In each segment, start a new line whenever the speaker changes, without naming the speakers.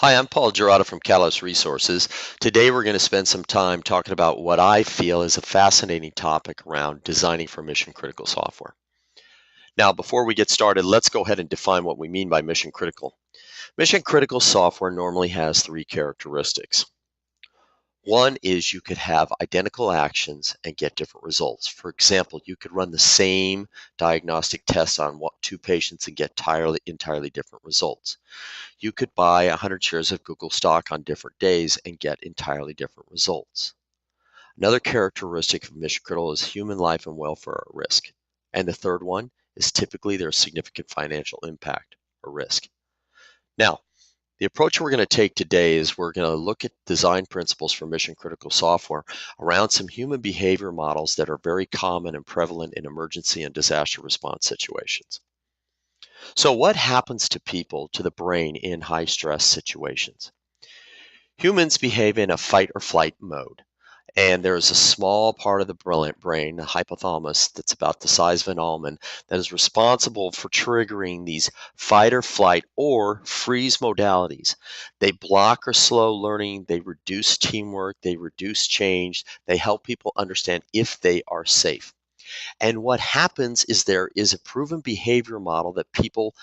Hi, I'm Paul Girardi from Catalyst Resources. Today we're going to spend some time talking about what I feel is a fascinating topic around designing for mission critical software. Now, before we get started, let's go ahead and define what we mean by mission critical. Mission critical software normally has three characteristics. One is you could have identical actions and get different results. For example, you could run the same diagnostic test on two patients and get entirely different results. You could buy 100 shares of Google stock on different days and get entirely different results. Another characteristic of mission critical is human life and welfare are at risk. And the third one is typically there's significant financial impact or risk. Now, the approach we're going to take today is we're going to look at design principles for mission critical software around some human behavior models that are very common and prevalent in emergency and disaster response situations. So what happens to people, to the brain in high stress situations? Humans behave in a fight or flight mode. And there's a small part of the brain, the hypothalamus, that's about the size of an almond, that is responsible for triggering these fight or flight or freeze modalities. They block or slow learning, they reduce teamwork, they reduce change, they help people understand if they are safe. And what happens is there is a proven behavior model that people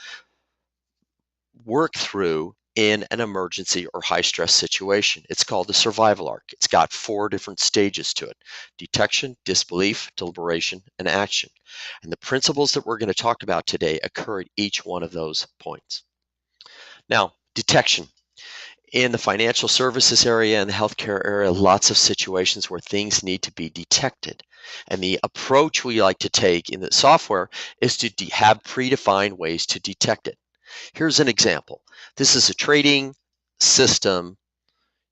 work through in an emergency or high stress situation. It's called the survival arc. It's got 4 different stages to it: detection, disbelief, deliberation, and action. And the principles that we're going to talk about today occur at each one of those points. Now, detection. In the financial services area and the healthcare area, lots of situations where things need to be detected. And the approach we like to take in the software is to have predefined ways to detect it. Here's an example. This is a trading system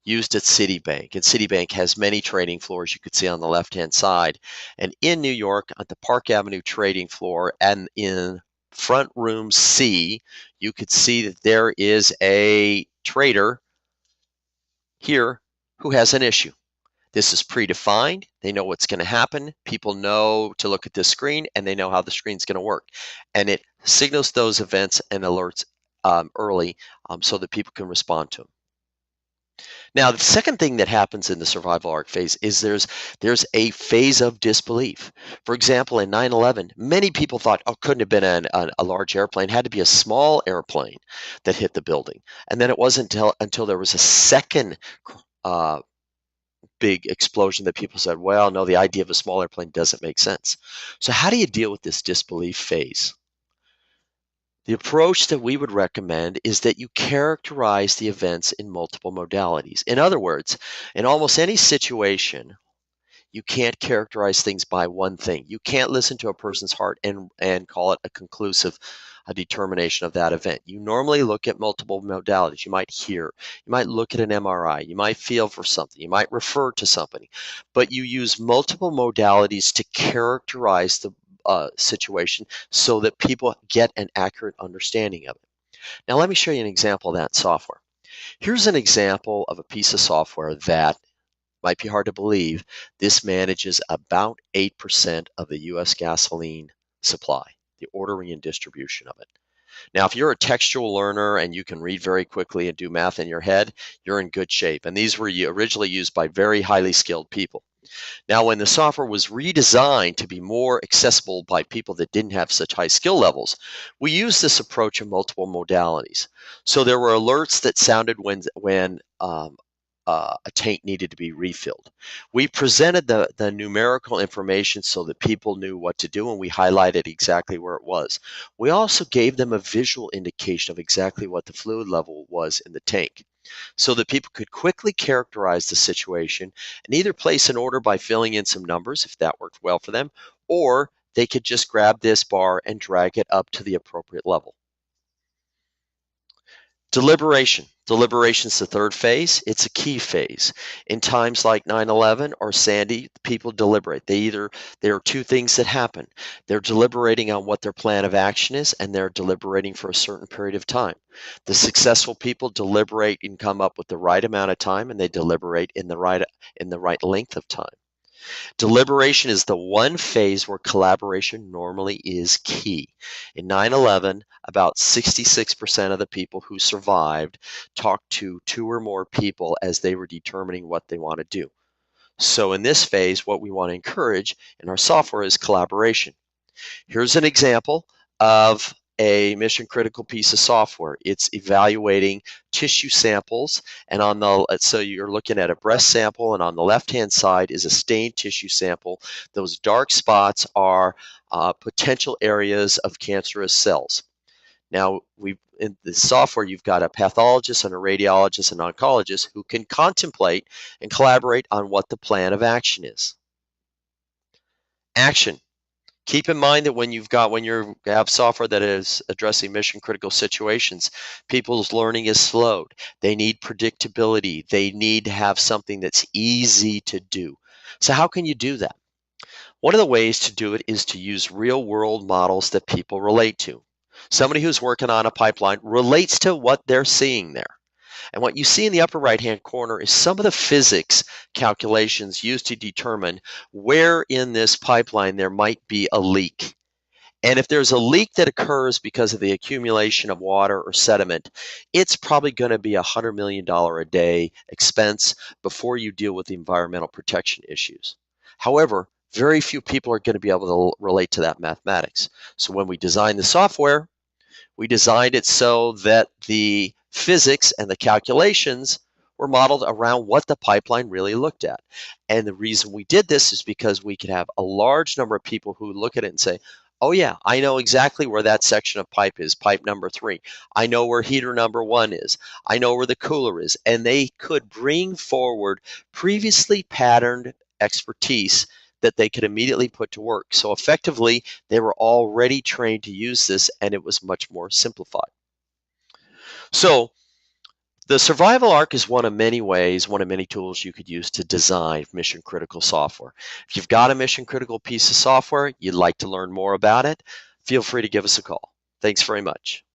used at Citibank. And Citibank has many trading floors you could see on the left-hand side. And in New York, at the Park Avenue trading floor and in front room C, you could see that there is a trader here who has an issue. This is predefined. They know what's going to happen. People know to look at this screen, and they know how the screen's going to work. And it signals those events and alerts early so that people can respond to them. Now, the second thing that happens in the survival arc phase is there's a phase of disbelief. For example, in 9/11, many people thought, oh, couldn't have been a large airplane. It had to be a small airplane that hit the building. And then it wasn't until there was a second big explosion that people said, well, no, the idea of a small airplane doesn't make sense. So how do you deal with this disbelief phase? The approach that we would recommend is that you characterize the events in multiple modalities. In other words, in almost any situation, you can't characterize things by one thing. You can't listen to a person's heart and call it a determination of that event. You normally look at multiple modalities. You might hear, you might look at an MRI, you might feel for something, you might refer to something, but you use multiple modalities to characterize the situation so that people get an accurate understanding of it. Now, let me show you an example of that software. Here's an example of a piece of software that might be hard to believe. This manages about 8% of the U.S. gasoline supply, the ordering and distribution of it. Now, if you're a textual learner and you can read very quickly and do math in your head, you're in good shape. And these were originally used by very highly skilled people. Now, when the software was redesigned to be more accessible by people that didn't have such high skill levels, we used this approach in multiple modalities. So there were alerts that sounded when a tank needed to be refilled. We presented the numerical information so that people knew what to do, and we highlighted exactly where it was. We also gave them a visual indication of exactly what the fluid level was in the tank, so that people could quickly characterize the situation and either place an order by filling in some numbers if that worked well for them, or they could just grab this bar and drag it up to the appropriate level. Deliberation. Deliberation is the third phase. It's a key phase. In times like 9/11 or Sandy, people deliberate. There are two things that happen. They're deliberating on what their plan of action is, and they're deliberating for a certain period of time. The successful people deliberate and come up with the right amount of time, and they deliberate in the right length of time. Deliberation is the one phase where collaboration normally is key. In 9/11, about 66% of the people who survived talked to two or more people as they were determining what they want to do. So in this phase, what we want to encourage in our software is collaboration. Here's an example of a mission critical piece of software. It's evaluating tissue samples, and so you're looking at a breast sample, and on the left hand side is a stained tissue sample. Those dark spots are potential areas of cancerous cells. Now, in the software, you've got a pathologist and a radiologist and oncologist who can contemplate and collaborate on what the plan of action is. Action. Keep in mind that when you have software that is addressing mission critical situations, people's learning is slowed. They need predictability. They need to have something that's easy to do. So how can you do that? One of the ways to do it is to use real world models that people relate to. Somebody who's working on a pipeline relates to what they're seeing there. And what you see in the upper right-hand corner is some of the physics calculations used to determine where in this pipeline there might be a leak. And if there's a leak that occurs because of the accumulation of water or sediment, it's probably going to be $100 million a day expense before you deal with the environmental protection issues. However, very few people are going to be able to relate to that mathematics. So when we designed the software, we designed it so that the physics and the calculations were modeled around what the pipeline really looked at. And the reason we did this is because we could have a large number of people who look at it and say, oh yeah, I know exactly where that section of pipe is, pipe number 3. I know where heater number 1 is. I know where the cooler is. And they could bring forward previously patterned expertise that they could immediately put to work. So effectively, they were already trained to use this, and it was much more simplified. So the survival arc is one of many ways, one of many tools you could use to design mission critical software. If you've got a mission critical piece of software, you'd like to learn more about it, feel free to give us a call. Thanks very much.